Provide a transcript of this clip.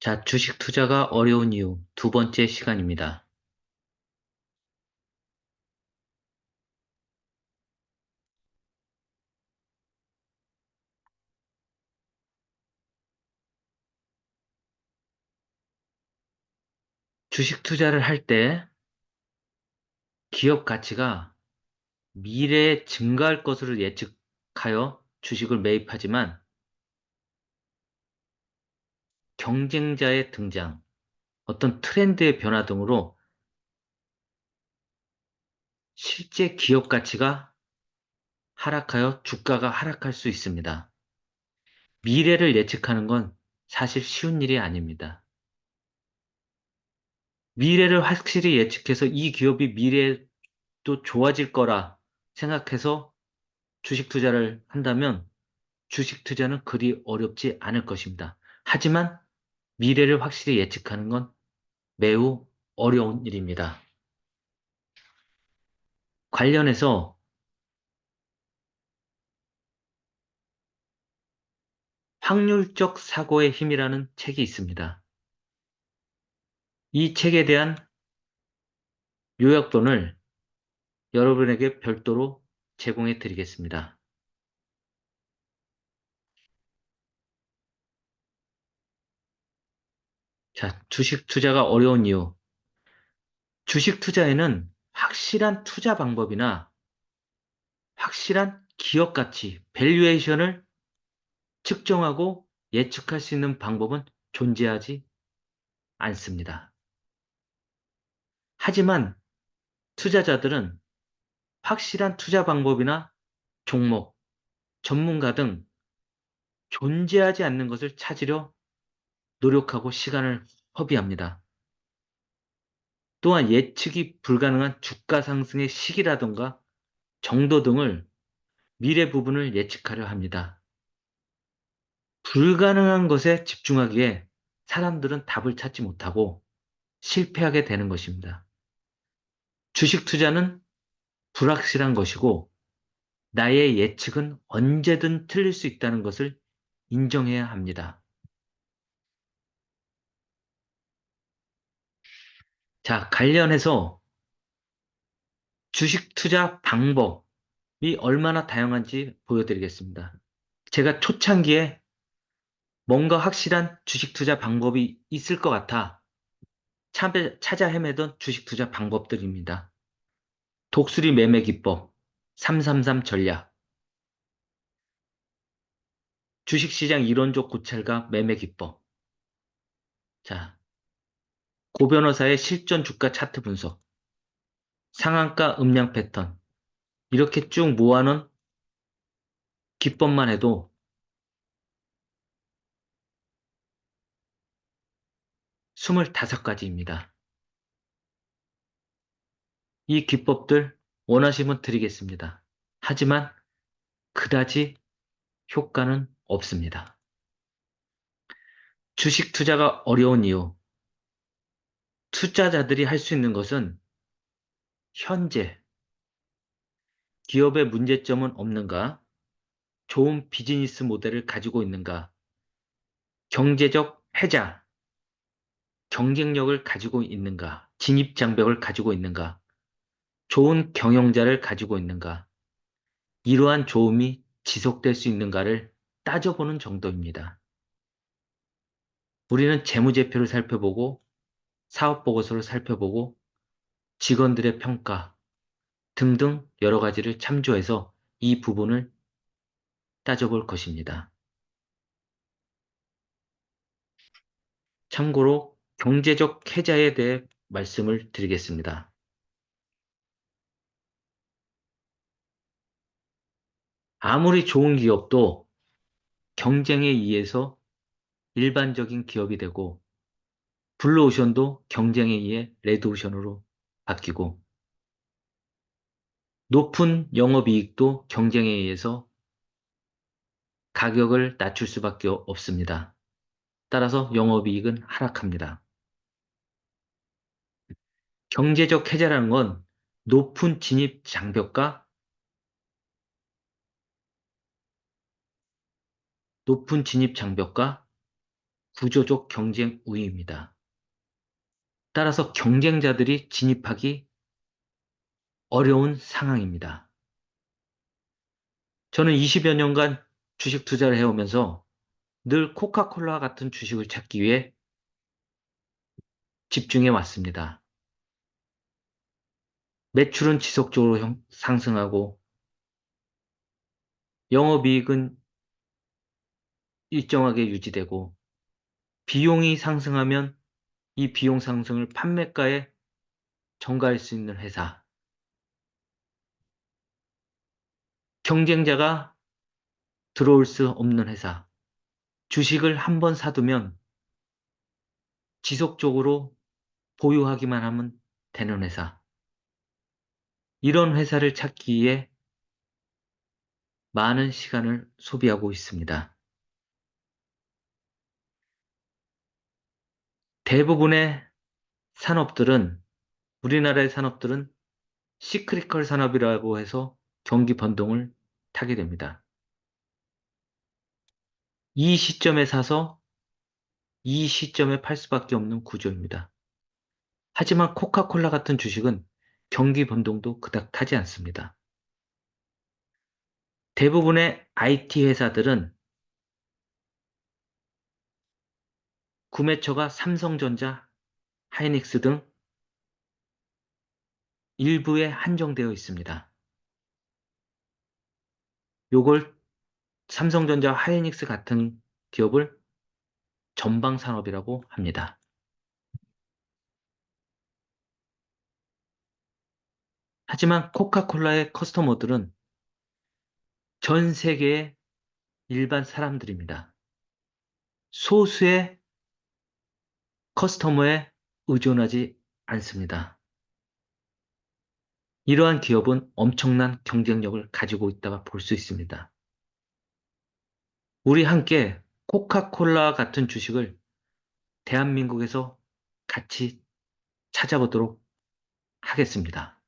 자, 주식 투자가 어려운 이유 두 번째 시간입니다. 주식 투자를 할 때 기업 가치가 미래에 증가할 것으로 예측하여 주식을 매입하지만 경쟁자의 등장, 어떤 트렌드의 변화 등으로 실제 기업 가치가 하락하여 주가가 하락할 수 있습니다. 미래를 예측하는 건 사실 쉬운 일이 아닙니다. 미래를 확실히 예측해서 이 기업이 미래에 또 좋아질 거라 생각해서 주식 투자를 한다면 주식 투자는 그리 어렵지 않을 것입니다. 하지만 미래를 확실히 예측하는 건 매우 어려운 일입니다. 관련해서 확률적 사고의 힘이라는 책이 있습니다. 이 책에 대한 요약본을 여러분에게 별도로 제공해 드리겠습니다. 자, 주식 투자가 어려운 이유. 주식 투자에는 확실한 투자 방법이나 확실한 기업 가치, 밸류에이션을 측정하고 예측할 수 있는 방법은 존재하지 않습니다. 하지만 투자자들은 확실한 투자 방법이나 종목, 전문가 등 존재하지 않는 것을 찾으려 노력하고 시간을 허비합니다. 또한 예측이 불가능한 주가 상승의 시기라던가 정도 등을 미래 부분을 예측하려 합니다. 불가능한 것에 집중하기에 사람들은 답을 찾지 못하고 실패하게 되는 것입니다. 주식 투자는 불확실한 것이고 나의 예측은 언제든 틀릴 수 있다는 것을 인정해야 합니다. 자, 관련해서 주식 투자 방법이 얼마나 다양한지 보여드리겠습니다. 제가 초창기에 뭔가 확실한 주식 투자 방법이 있을 것 같아 찾아 헤매던 주식 투자 방법들입니다. 독수리 매매 기법, 333 전략, 주식시장 이론적 고찰과 매매 기법, 자, 고변호사의 실전 주가 차트 분석, 상한가 음량 패턴, 이렇게 쭉 모아놓은 기법만 해도 25가지입니다. 이 기법들 원하시면 드리겠습니다. 하지만 그다지 효과는 없습니다. 주식 투자가 어려운 이유, 투자자들이 할 수 있는 것은 현재 기업의 문제점은 없는가, 좋은 비즈니스 모델을 가지고 있는가, 경제적 해자, 경쟁력을 가지고 있는가, 진입 장벽을 가지고 있는가, 좋은 경영자를 가지고 있는가, 이러한 좋음이 지속될 수 있는가를 따져보는 정도입니다. 우리는 재무제표를 살펴보고 사업보고서를 살펴보고 직원들의 평가 등등 여러 가지를 참조해서 이 부분을 따져볼 것입니다. 참고로 경제적 해자에 대해 말씀을 드리겠습니다. 아무리 좋은 기업도 경쟁에 의해서 일반적인 기업이 되고 블루오션도 경쟁에 의해 레드오션으로 바뀌고 높은 영업이익도 경쟁에 의해서 가격을 낮출 수밖에 없습니다. 따라서 영업이익은 하락합니다. 경제적 해자라는 건 높은 진입 장벽과 구조적 경쟁 우위입니다. 따라서 경쟁자들이 진입하기 어려운 상황입니다. 저는 20여 년간 주식 투자를 해오면서 늘 코카콜라 같은 주식을 찾기 위해 집중해 왔습니다. 매출은 지속적으로 상승하고 영업이익은 일정하게 유지되고 비용이 상승하면 이 비용 상승을 판매가에 전가할 수 있는 회사, 경쟁자가 들어올 수 없는 회사, 주식을 한번 사두면 지속적으로 보유하기만 하면 되는 회사, 이런 회사를 찾기 위해 많은 시간을 소비하고 있습니다. 대부분의 산업들은, 우리나라의 산업들은 시크리컬 산업이라고 해서 경기 변동을 타게 됩니다. 이 시점에 사서 이 시점에 팔 수밖에 없는 구조입니다. 하지만 코카콜라 같은 주식은 경기 변동도 그닥 타지 않습니다. 대부분의 IT 회사들은 구매처가 삼성전자, 하이닉스 등 일부에 한정되어 있습니다. 요걸 삼성전자, 하이닉스 같은 기업을 전방산업이라고 합니다. 하지만 코카콜라의 커스터머들은 전 세계의 일반 사람들입니다. 소수의 커스터머에 의존하지 않습니다. 이러한 기업은 엄청난 경쟁력을 가지고 있다고 볼 수 있습니다. 우리 함께 코카콜라 같은 주식을 대한민국에서 같이 찾아보도록 하겠습니다.